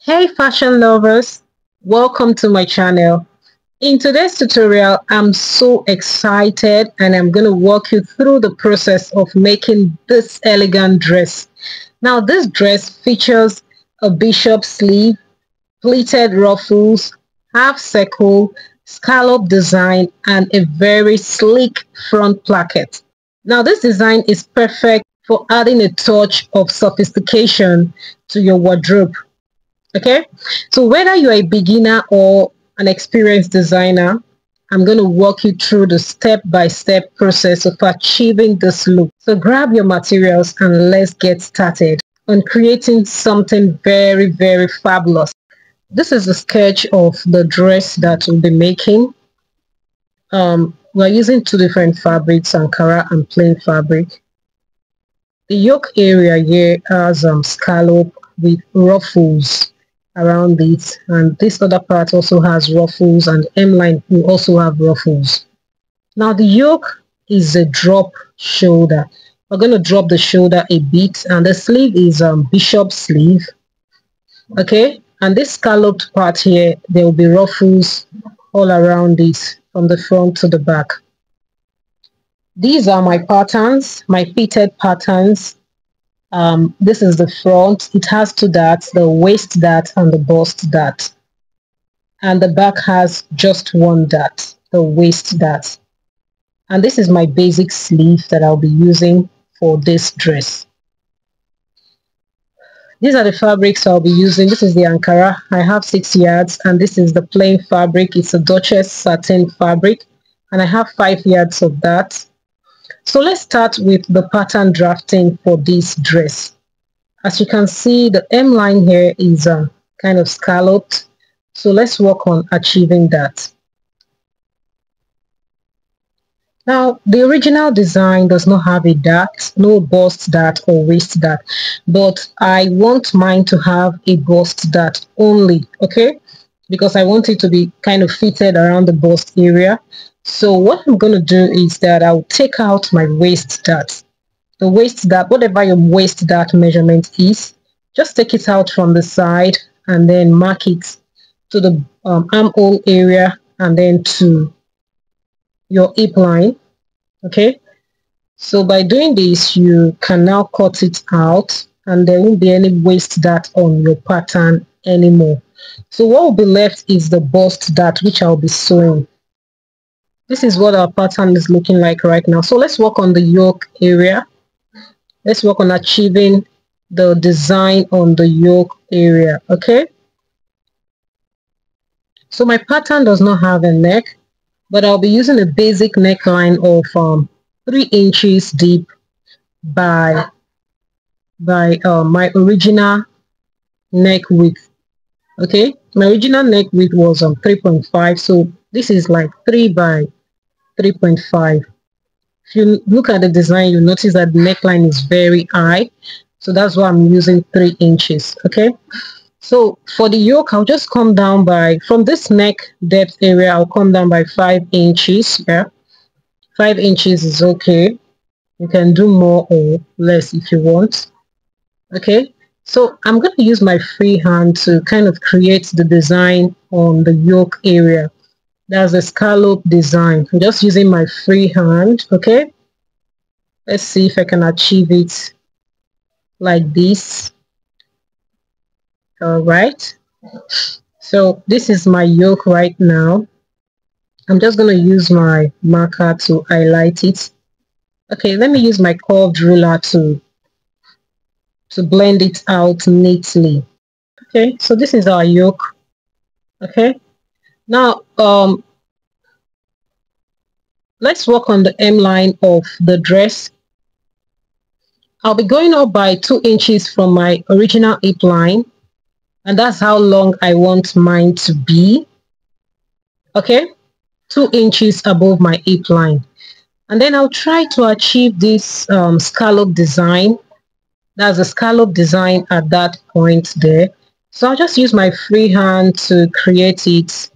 Hey fashion lovers, welcome to my channel. In today's tutorial, I'm so excited and I'm going to walk you through the process of making this elegant dress. Now this dress features a bishop sleeve, pleated ruffles, half circle, scallop design and a very sleek front placket. Now this design is perfect for adding a touch of sophistication to your wardrobe. Okay, so whether you're a beginner or an experienced designer, I'm going to walk you through the step-by-step process of achieving this look. So grab your materials and let's get started on creating something very fabulous. This is a sketch of the dress that we'll be making. We're using two different fabrics, Ankara and plain fabric. The yoke area here has scallop with ruffles around it, and this other part also has ruffles, and M-line will also have ruffles. Now the yoke is a drop shoulder. We're going to drop the shoulder a bit, and the sleeve is bishop sleeve. Okay, and this scalloped part here, there will be ruffles all around it from the front to the back. These are my patterns, my fitted patterns. This is the front. It has two darts, the waist dart and the bust dart. And the back has just one dart, the waist dart. And this is my basic sleeve that I'll be using for this dress. These are the fabrics I'll be using. This is the Ankara. I have 6 yards, and this is the plain fabric. It's a Duchess satin fabric, and I have 5 yards of that. So let's start with the pattern drafting for this dress. As you can see, the M line here is kind of scalloped. So let's work on achieving that. Now, the original design does not have a dart, no bust dart or waist dart, but I want mine to have a bust dart only, okay? Because I want it to be kind of fitted around the bust area. So what I'm going to do is that I'll take out my waist dart. The waist dart, whatever your waist dart measurement is, just take it out from the side and then mark it to the armhole area and then to your hip line. Okay, so by doing this, you can now cut it out and there won't be any waist dart on your pattern anymore. So what will be left is the bust dart, which I'll be sewing. This is what our pattern is looking like right now. So let's work on the yoke area. Let's work on achieving the design on the yoke area. Okay, so my pattern does not have a neck, but I'll be using a basic neckline of 3 inches deep by my original neck width. Okay, my original neck width was 3.5, so this is like 3 by 3.5. If you look at the design, you notice that the neckline is very high, so that's why I'm using 3 inches. Okay, so for the yoke, I'll just come down by, from this neck depth area, I'll come down by 5 inches. Yeah, 5 inches is okay. You can do more or less if you want. Okay, so I'm going to use my free hand to kind of create the design on the yoke area. That's a scallop design. I'm just using my free hand. Okay, let's see if I can achieve it like this. All right, so this is my yoke right now. I'm just going to use my marker to highlight it. Okay, let me use my curved ruler to blend it out neatly. Okay, so this is our yoke. Okay, now let's work on the M line of the dress. I'll be going up by 2 inches from my original hip line, and that's how long I want mine to be. Okay, 2 inches above my hip line, and then I'll try to achieve this scallop design. That's a scallop design at that point there. So I'll just use my free hand to create it.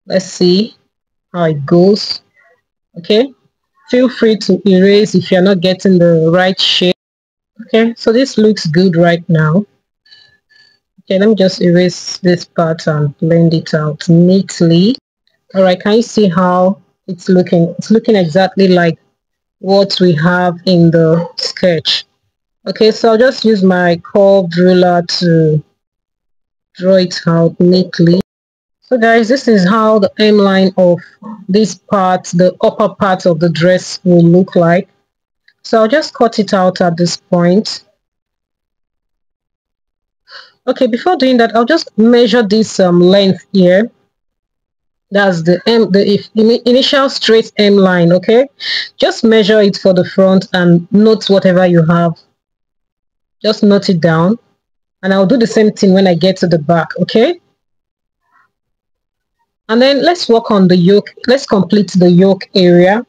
Let's see how it goes. Okay, feel free to erase if you're not getting the right shape. Okay, so this looks good right now. Okay, let me just erase this part and blend it out neatly. All right, can you see how it's looking? It's looking exactly like what we have in the sketch. Okay, so I'll just use my curved ruler to draw it out neatly. So guys, this is how the hemline of this part, the upper part of the dress will look like. So I'll just cut it out at this point. Okay, before doing that, I'll just measure this length here. That's the initial straight hem line. Okay, just measure it for the front and note whatever you have. Just note it down, and I'll do the same thing when I get to the back. Okay, and then let's work on the yoke. Let's complete the yoke area.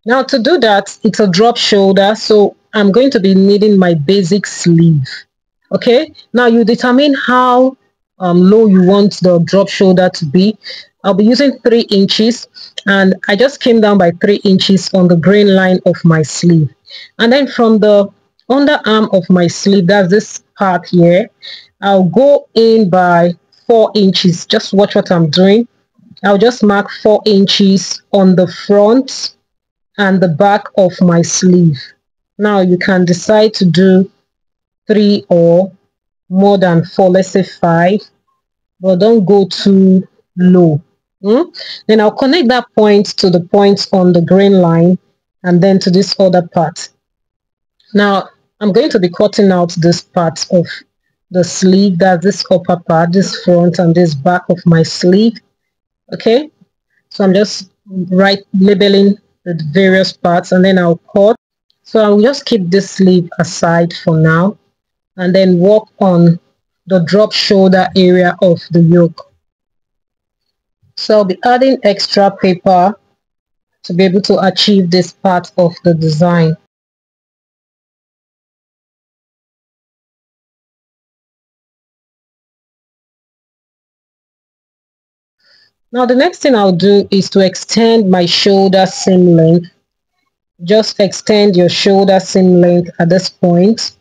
Now to do that, it's a drop shoulder, so I'm going to be needing my basic sleeve. Okay, now you determine how low you want the drop shoulder to be. I'll be using 3 inches, and I just came down by 3 inches on the grain line of my sleeve. And then from the underarm of my sleeve, that's this part here, I'll go in by 4 inches. Just watch what I'm doing. I'll just mark 4 inches on the front and the back of my sleeve. Now you can decide to do 3 or more than 4, let's say 5, but don't go too low. Then I'll connect that point to the points on the grain line and then to this other part. Now I'm going to be cutting out this part of the sleeve, that's this upper part, this front and this back of my sleeve. Okay, so I'm just labeling the various parts and then I'll cut. So I'll just keep this sleeve aside for now and then work on the drop shoulder area of the yoke. So I'll be adding extra paper to be able to achieve this part of the design. Now the next thing I'll do is to extend my shoulder seam length. Just extend your shoulder seam length at this point.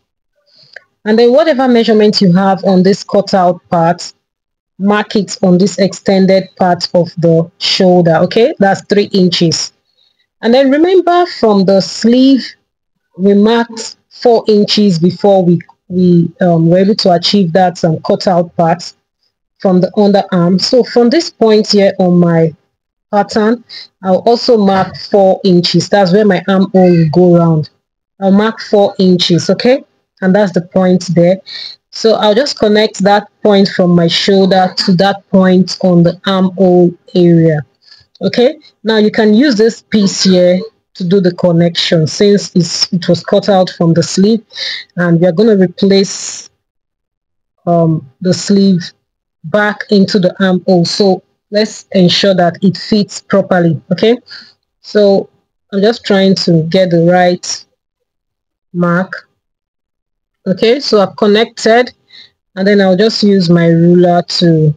And then whatever measurement you have on this cutout part, mark it on this extended part of the shoulder. Okay, that's 3 inches. And then remember, from the sleeve we marked 4 inches before we were able to achieve that cutout part from the underarm. So from this point here on my pattern, I'll also mark 4 inches. That's where my armhole will go around. I'll mark 4 inches. Okay, and that's the point there. So I'll just connect that point from my shoulder to that point on the armhole area. Okay, now you can use this piece here to do the connection since it was cut out from the sleeve, and we are going to replace the sleeve back into the armhole. So let's ensure that it fits properly. Okay, so I'm just trying to get the right mark. Okay, so I've connected, and then I'll just use my ruler to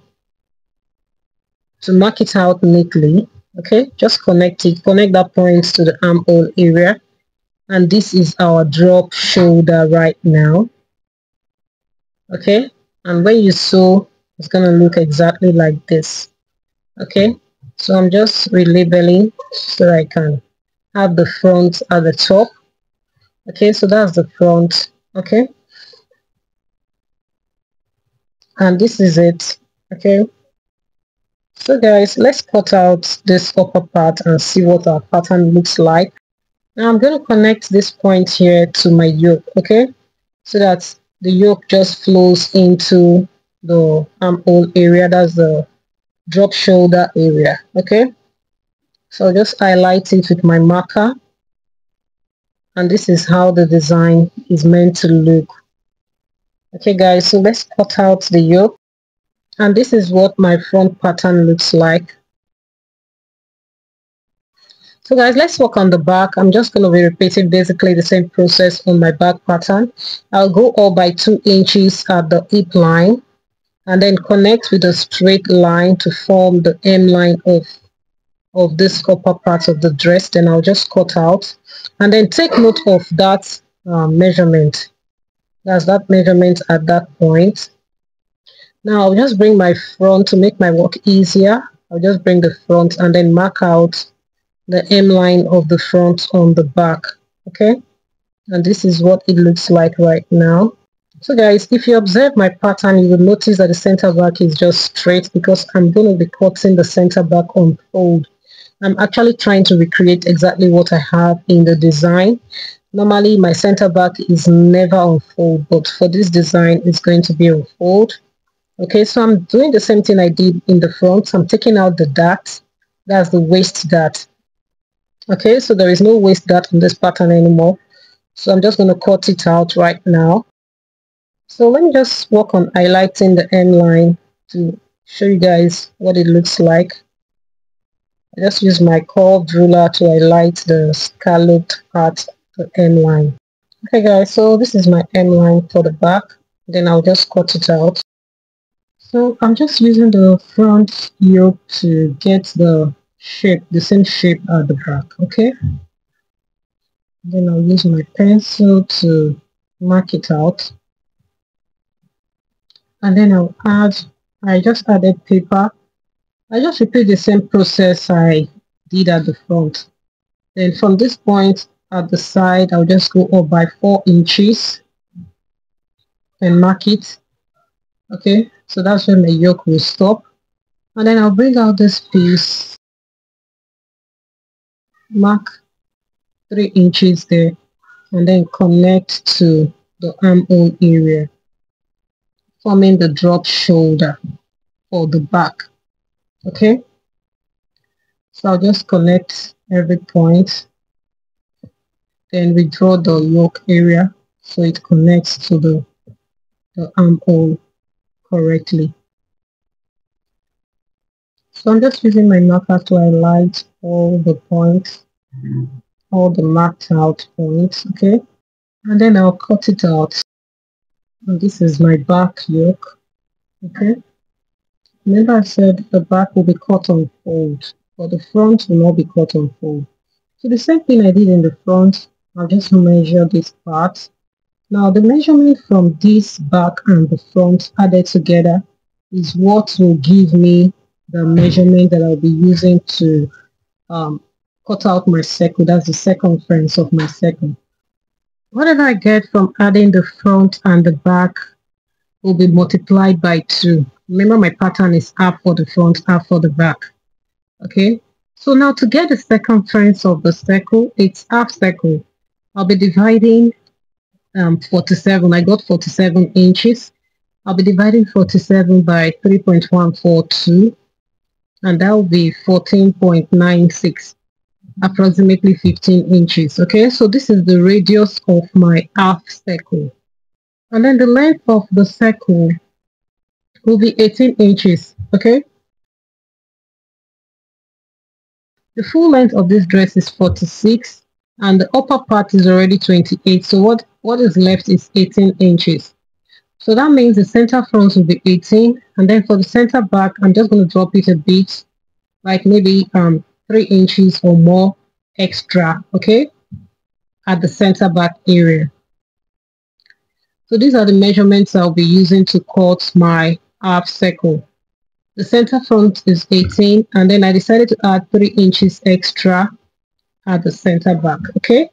mark it out neatly. Okay, just connect that point to the armhole area, and this is our drop shoulder right now. Okay, and when you sew, it's going to look exactly like this. Okay, so I'm just relabeling so I can have the front at the top. Okay, so that's the front. Okay, and this is it. Okay, so guys, let's cut out this upper part and see what our pattern looks like. Now I'm going to connect this point here to my yoke. Okay, so that the yoke just flows into the armhole area. That's the drop shoulder area. Okay, so I'll just highlight it with my marker, and this is how the design is meant to look. Okay guys, so let's cut out the yoke, and this is what my front pattern looks like. So guys, let's work on the back. I'm just going to be repeating basically the same process on my back pattern. I'll go up by 2 inches at the hip line and then connect with a straight line to form the hem line of this upper part of the dress. Then I'll just cut out and then take note of that measurement. That's that measurement at that point. Now I'll just bring my front to make my work easier. I'll just bring the front and then mark out the hem line of the front on the back. Okay, and this is what it looks like right now. So guys, if you observe my pattern, you will notice that the center back is just straight because I'm going to be cutting the center back on fold. I'm actually trying to recreate exactly what I have in the design. Normally my center back is never on fold, but for this design it's going to be on fold. Okay, so I'm doing the same thing I did in the front. I'm taking out the dart. That's the waist dart. Okay, so there is no waist dart on this pattern anymore. So I'm just going to cut it out right now. So let me just work on highlighting the hem line to show you guys what it looks like. I just use my curved ruler to highlight the scalloped part of the hem line. Okay guys, so this is my hem line for the back. Then I'll just cut it out. So I'm just using the front yoke to get the shape, the same shape at the back, okay? Then I'll use my pencil to mark it out. And then I just added paper. I just repeat the same process I did at the front. Then from this point at the side, I'll just go up by 4 inches and mark it. Okay, so that's where my yoke will stop. And then I'll bring out this piece, mark 3 inches there, and then connect to the armhole area, forming the drop shoulder for the back. Okay, so I'll just connect every point, then we draw the yoke area so it connects to the armhole correctly. So I'm just using my marker to highlight all the points, all the marked out points, okay? And then I'll cut it out. And this is my back yoke, okay? Remember I said the back will be cut on fold, but the front will not be cut on fold. So the same thing I did in the front, I'll just measure this part. Now the measurement from this back and the front added together is what will give me the measurement that I'll be using to cut out my circle. That's the circumference of my circle. Whatever I get from adding the front and the back will be multiplied by 2. Remember my pattern is half for the front, half for the back. Okay, so now to get the circumference of the circle, it's half circle. I'll be dividing 47. I got 47 inches. I'll be dividing 47 by 3.142, and that will be 14.96, approximately 15 inches. Okay, so this is the radius of my half circle. And then the length of the circle will be 18 inches. Okay, the full length of this dress is 46 and the upper part is already 28. So what is left is 18 inches. So that means the center front will be 18, and then for the center back, I'm just going to drop it a bit, like maybe 3 inches or more extra, okay, at the center back area. So these are the measurements I'll be using to cut my half circle. The center front is 18, and then I decided to add 3 inches extra at the center back, okay?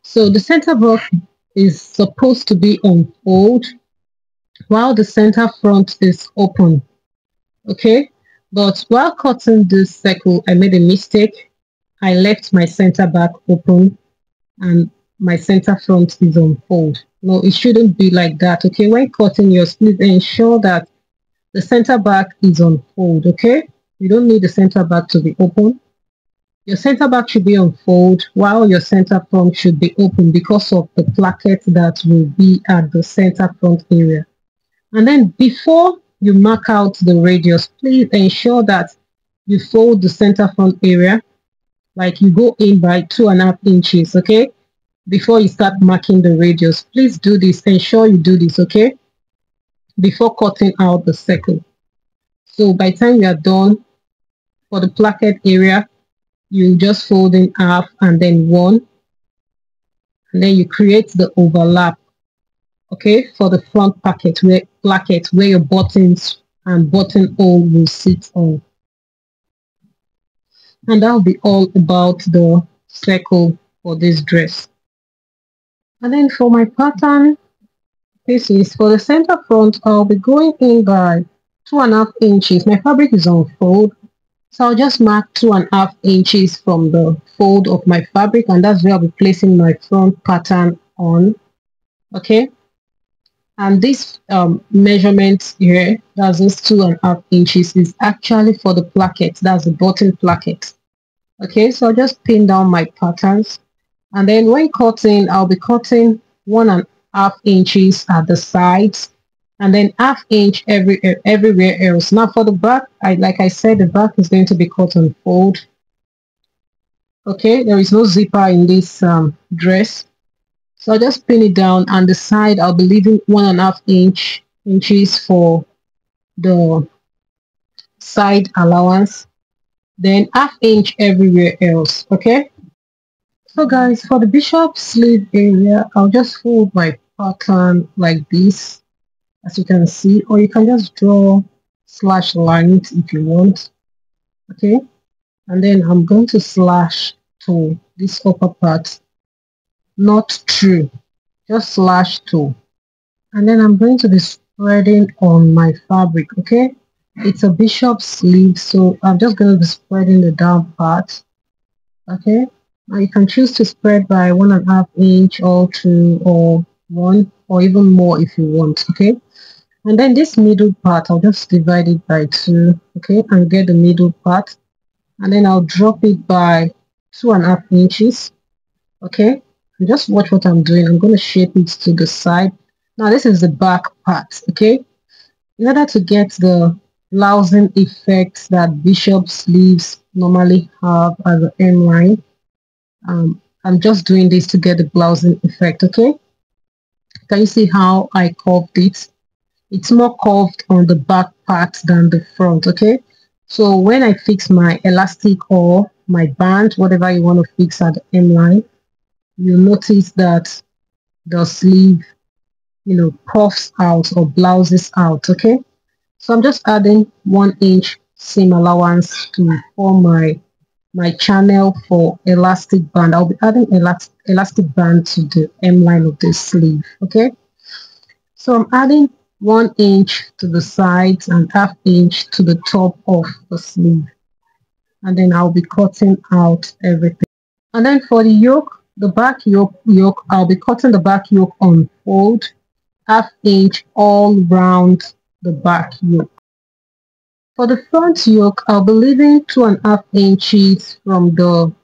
So the center back is supposed to be on fold while the center front is open, okay? But while cutting this circle, I made a mistake. I left my center back open and my center front is on fold. No, it shouldn't be like that, okay? When cutting yours, please ensure that the center back is on fold, okay? You don't need the center back to be open. Your center back should be on fold while your center front should be open because of the placket that will be at the center front area. And then before you mark out the radius, please ensure that you fold the center front area, like you go in by 2.5 inches, okay? Before you start marking the radius, please do this. Ensure you do this, okay? Before cutting out the circle. So by the time you are done, for the placket area, you just fold in half and then 1, and then you create the overlap, okay, for the front placket where your buttons and buttonhole will sit on. And that'll be all about the circle for this dress. And then for my pattern pieces, for the center front, I'll be going in by 2.5 inches. My fabric is on fold, so I'll just mark 2.5 inches from the fold of my fabric, and that's where I'll be placing my front pattern on. Okay, and this measurement here, that's this 2.5 inches, is actually for the placket. That's the bottom placket. Okay, so I'll just pin down my patterns, and then when cutting, I'll be cutting 1.5 inches at the sides, and then ½ inch everywhere else. Now for the back, like I said, the back is going to be cut on fold. Okay, there is no zipper in this dress, so I'll just pin it down, and the side I'll be leaving 1.5 inches for the side allowance, then ½ inch everywhere else. Okay, so guys, for the bishop sleeve area, I'll just fold my pattern like this, as you can see, or you can just draw slash lines if you want. Okay, and then I'm going to slash to this upper part, not through, just slash to, and then I'm going to be spreading on my fabric. Okay, it's a bishop sleeve, so I'm just going to be spreading the down part. Okay, now you can choose to spread by 1.5 inch or 2 or 1 or even more if you want. Okay, and then this middle part, I'll just divide it by 2. Okay, and get the middle part, and then I'll drop it by 2.5 inches. Okay, and just watch what I'm doing. I'm going to shape it to the side. Now this is the back part. Okay, in order to get the blousing effects that bishop sleeves normally have as an hemline, I'm just doing this to get the blousing effect. Okay, can you see how I curved it? It's more curved on the back part than the front. Okay, so when I fix my elastic or my band, whatever you want to fix at the hemline, you'll notice that the sleeve, puffs out or blouses out. Okay, so I'm just adding 1 inch seam allowance to form my channel for elastic band. I'll be adding elastic band to the hemline of the sleeve. Okay, so I'm adding 1 inch to the sides and ½ inch to the top of the sleeve, and then I'll be cutting out everything. And then for the yoke, the back yoke, I'll be cutting the back yoke on fold, ½ inch all round the back yoke. For the front yoke, I'll be leaving 2.5 inches from the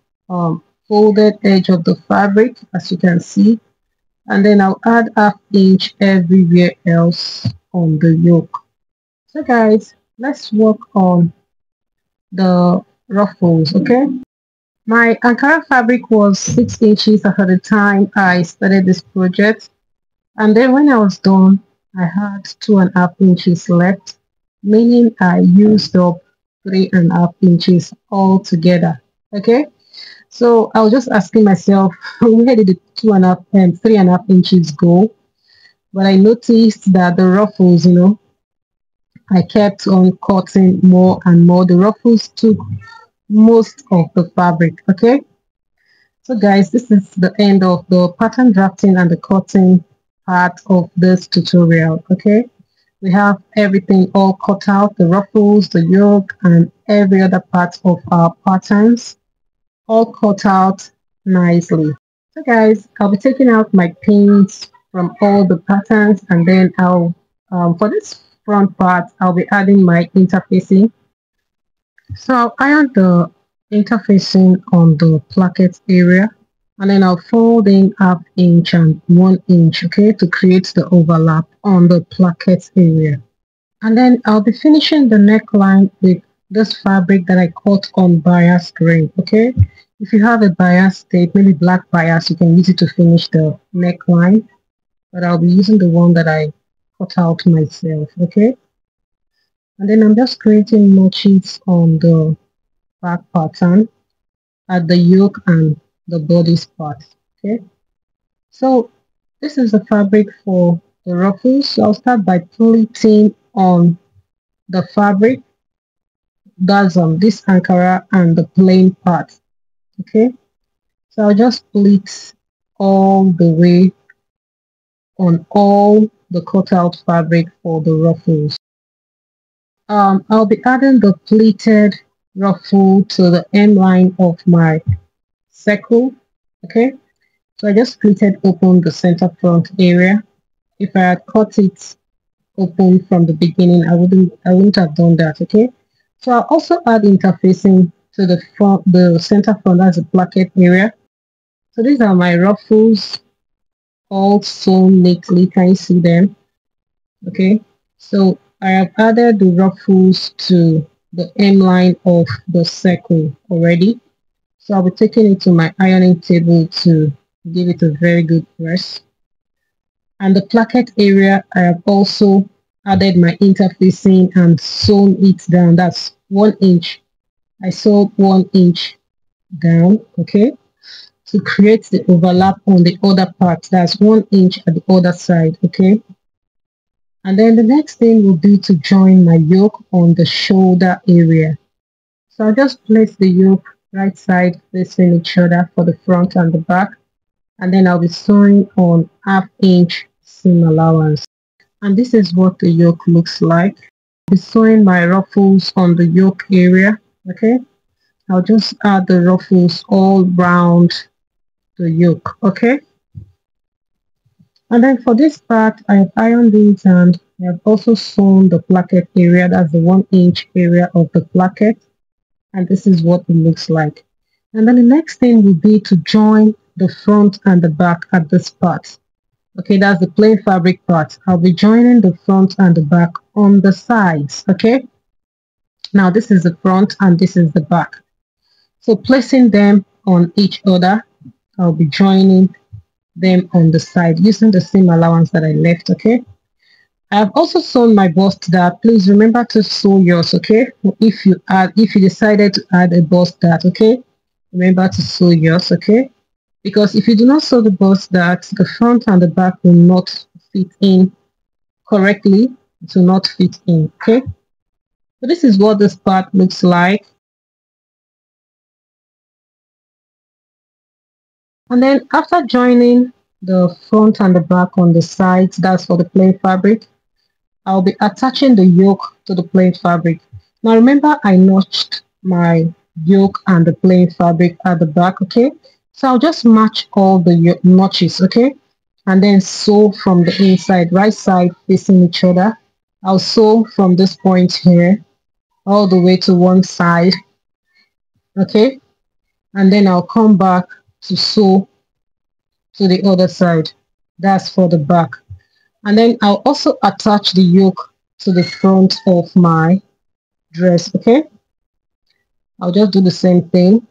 folded edge of the fabric, as you can see, and then I'll add ½ inch everywhere else on the yoke. So guys, let's work on the ruffles. Okay, my Ankara fabric was 6 inches at the time I started this project, and then when I was done, I had 2.5 inches left, meaning I used up 3.5 inches altogether. Okay, so I was just asking myself, where did the 2.5 and 3.5 inches go? But I noticed that the ruffles, I kept on cutting more and more. The ruffles took most of the fabric. Okay, so guys, this is the end of the pattern drafting and the cutting part of this tutorial. Okay, we have everything all cut out, the ruffles, the yoke, and every other part of our patterns all cut out nicely. So guys, I'll be taking out my pins from all the patterns, and then I'll for this front part, I'll be adding my interfacing. So I'll iron the interfacing on the placket area, and then I'll fold in ½ inch and 1 inch, okay, to create the overlap on the placket area. And then I'll be finishing the neckline with this fabric that I cut on bias grain. Okay, if you have a bias tape, maybe black bias, you can use it to finish the neckline, but I'll be using the one that I cut out myself. Okay, and then I'm just creating notches on the back pattern at the yoke and the bodice part. Okay, so this is the fabric for the ruffles. So I'll start by pleating on the fabric, that's this Ankara and the plain part. Okay, so I'll just pleat all the way on all the cut out fabric for the ruffles. I'll be adding the pleated ruffle to the hem line of my circle. Okay, so I just pleated open the center front area. If I had cut it open from the beginning, I wouldn't have done that. Okay, so I'll also add interfacing to the front, the center front, as a placket area. So these are my ruffles, all sewn neatly. Can you see them? Okay, so I have added the ruffles to the hem line of the circle already. So I'll be taking it to my ironing table to give it a very good press. And the placket area, I have also added my interfacing and sewn it down. That's 1 inch. I sewed 1 inch down, okay, to create the overlap on the other part. That's 1 inch at the other side, okay. And then the next thing will be to join my yoke on the shoulder area. So I'll just place the yoke right side facing each other for the front and the back. And then I'll be sewing on 1/2 inch seam allowance. And this is what the yoke looks like. I'll be sewing my ruffles on the yoke area. Okay, I'll just add the ruffles all round the yoke. Okay, and then for this part, I have ironed it and I have also sewn the placket area. That's the 1 inch area of the placket. And this is what it looks like. And then the next thing will be to join the front and the back at this part. Okay, that's the plain fabric part. I'll be joining the front and the back on the sides. Okay, now this is the front and this is the back. So placing them on each other, I'll be joining them on the side using the same allowance that I left. Okay, I've also sewn my bust dart. Please remember to sew yours. Okay, if you decided to add a bust dart, okay, remember to sew yours. Okay, because if you do not sew the bust dart, the front and the back will not fit in correctly. It will not fit in. Okay, so this is what this part looks like. And then after joining the front and the back on the sides, that's for the plain fabric, I'll be attaching the yoke to the plain fabric. Now remember, I notched my yoke and the plain fabric at the back. Okay, so I'll just match all the notches. Okay, and then sew from the inside, right side facing each other. I'll sew from this point here all the way to one side. Okay, and then I'll come back to sew to the other side. That's for the back. And then I'll also attach the yoke to the front of my dress. Okay, I'll just do the same thing.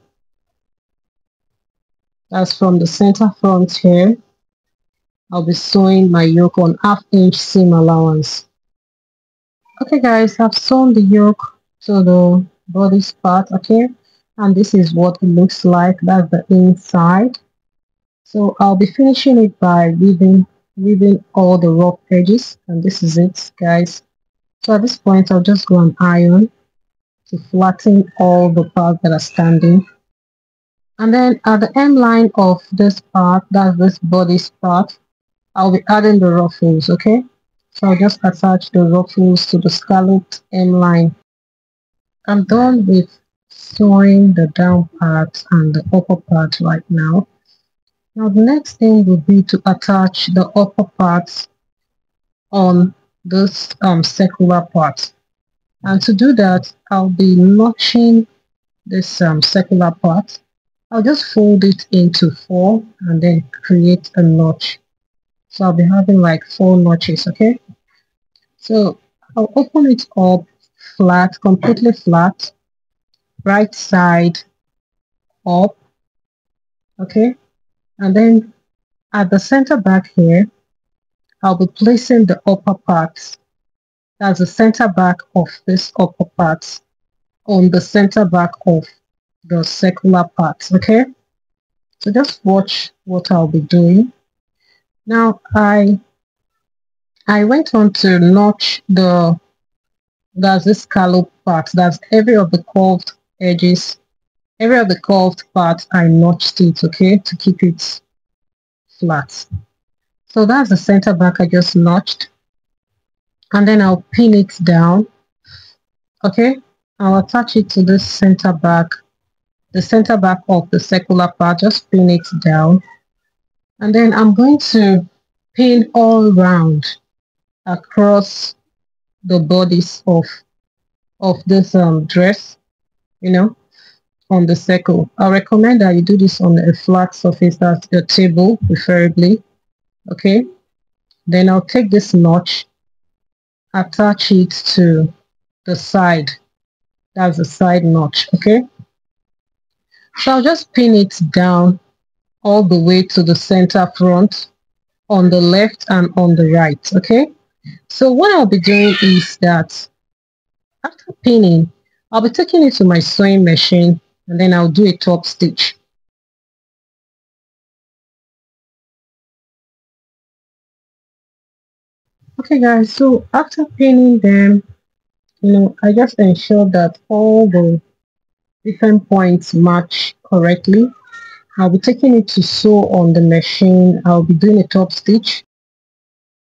That's from the center front here. I'll be sewing my yoke on 1/2 inch seam allowance. Okay guys, I've sewn the yoke to the body part. Okay, and this is what it looks like. That's the inside. So I'll be finishing it by weaving all the rough edges, and this is it guys. So at this point I'll just go and iron to flatten all the parts that are standing. And then at the end line of this part, that's this body part, I'll be adding the ruffles. Okay, so I'll just attach the ruffles to the scalloped hem line. I'm done with sewing the down part and the upper part right now. Now the next thing will be to attach the upper parts on this circular part. And to do that, I'll be notching this circular part. I'll just fold it into 4 and then create a notch. So I'll be having like 4 notches. Okay, so I'll open it up flat, completely flat, right side up. Okay, and then at the center back here, I'll be placing the upper parts. That's the center back of this upper parts on the center back of the circular parts. Okay, so just watch what I'll be doing. Now I went on to notch the That's this scallop part. That's every of the curved edges. Every of the curved parts I notched it, okay, to keep it flat. So that's the center back I just notched. And then I'll pin it down. Okay, I'll attach it to this center back, the center back of the circular part. Just pin it down. And then I'm going to pin all round across the bodies of this dress, you know, on the circle. I recommend that you do this on a flat surface, that's a table preferably. Okay, then I'll take this notch, attach it to the side. That's the side notch. Okay, so I'll just pin it down all the way to the center front on the left and on the right. Okay, so what I'll be doing is that after pinning, I'll be taking it to my sewing machine and then I'll do a top stitch. Okay guys, so after pinning them, I just ensure that all the different points match correctly. I'll be taking it to sew on the machine. I'll be doing a top stitch.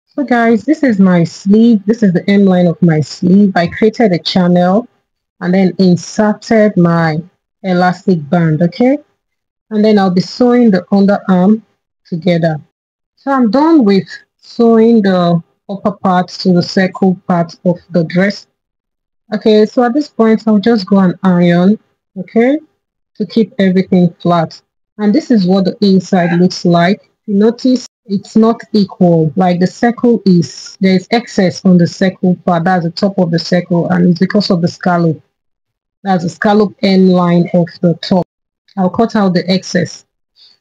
So guys, this is my sleeve. This is the hemline of my sleeve. I created a channel and then inserted my elastic band, okay? And then I'll be sewing the underarm together. So I'm done with sewing the upper part to the circle part of the dress. Okay, so at this point I'll just go and iron, okay, to keep everything flat. And this is what the inside looks like. You notice it's not equal, like the circle is, there's excess on the circle part, that's the top of the circle, and it's because of the scallop. That's the scallop end line of the top. I'll cut out the excess.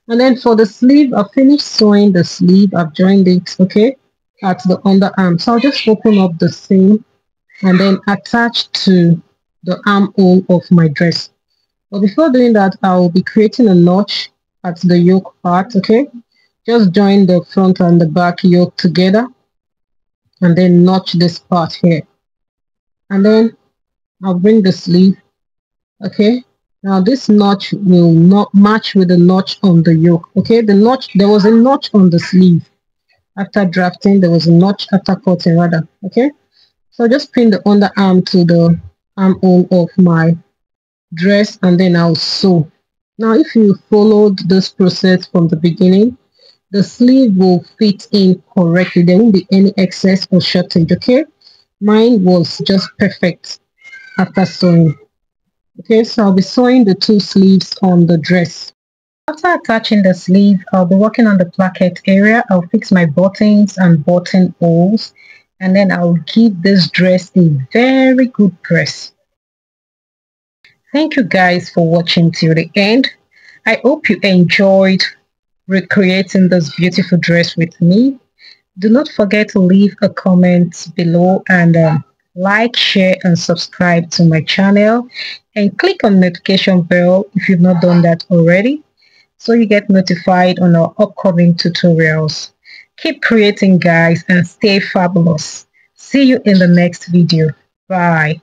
And then for the sleeve, I've finished sewing the sleeve. I've joined it, okay, at the underarm. So I'll just open up the seam and then attach to the armhole of my dress. But before doing that, I will be creating a notch at the yoke part, okay? Just join the front and the back yoke together and then notch this part here. And then I'll bring the sleeve, okay? Now this notch will not match with the notch on the yoke, okay? The notch, there was a notch on the sleeve. After drafting, there was a notch after cutting rather, okay? So just pin the underarm to the armhole of my dress and then I'll sew. Now if you followed this process from the beginning, the sleeve will fit in correctly. There won't be any excess or shortage, okay? Mine was just perfect after sewing. Okay, so I'll be sewing the two sleeves on the dress. After attaching the sleeve, I'll be working on the placket area. I'll fix my buttons and buttonholes, and then I'll give this dress a very good press. Thank you guys for watching till the end. I hope you enjoyed recreating this beautiful dress with me. Do not forget to leave a comment below and like, share and subscribe to my channel, and click on the notification bell if you've not done that already, so you get notified on our upcoming tutorials. Keep creating guys and stay fabulous. See you in the next video. Bye.